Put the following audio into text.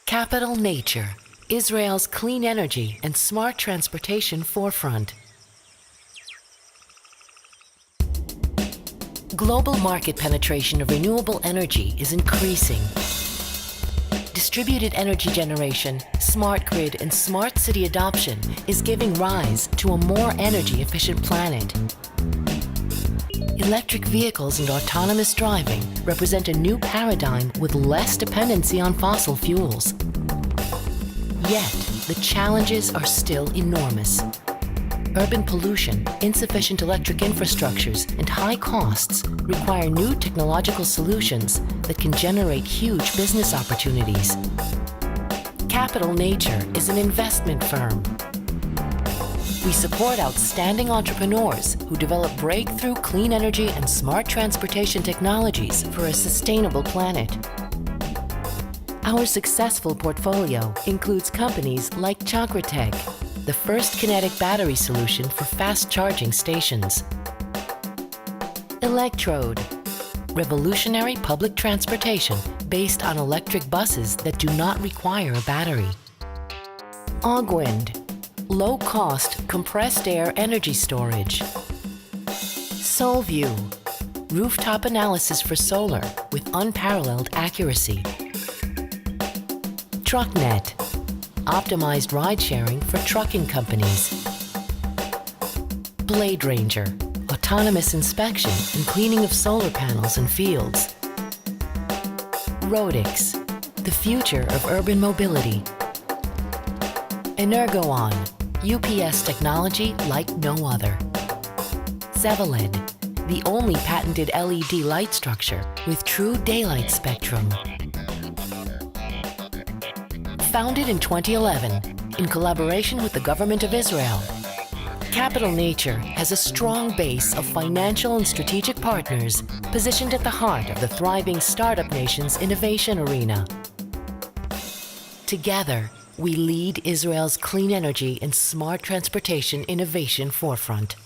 Capital Nature, Israel's clean energy and smart transportation forefront. Global market penetration of renewable energy is increasing. Distributed energy generation, smart grid, and smart city adoption is giving rise to a more energy-efficient planet. Electric vehicles and autonomous driving represent a new paradigm with less dependency on fossil fuels. Yet, the challenges are still enormous. Urban pollution, insufficient electric infrastructures, and high costs require new technological solutions that can generate huge business opportunities. Capital Nature is an investment firm. We support outstanding entrepreneurs who develop breakthrough clean energy and smart transportation technologies for a sustainable planet. Our successful portfolio includes companies like Chakratech, the first kinetic battery solution for fast charging stations. Electrode, revolutionary public transportation based on electric buses that do not require a battery. Augwind, low-cost compressed air energy storage. SolView, rooftop analysis for solar with unparalleled accuracy. TruckNet, optimized ride-sharing for trucking companies. Blade Ranger, autonomous inspection and cleaning of solar panels and fields. Rodix, the future of urban mobility. Energoon, UPS technology like no other. Zevaled, the only patented LED light structure with true daylight spectrum. Founded in 2011, in collaboration with the Government of Israel, Capital Nature has a strong base of financial and strategic partners positioned at the heart of the thriving startup nation's innovation arena. Together, we lead Israel's clean energy and smart transportation innovation forefront.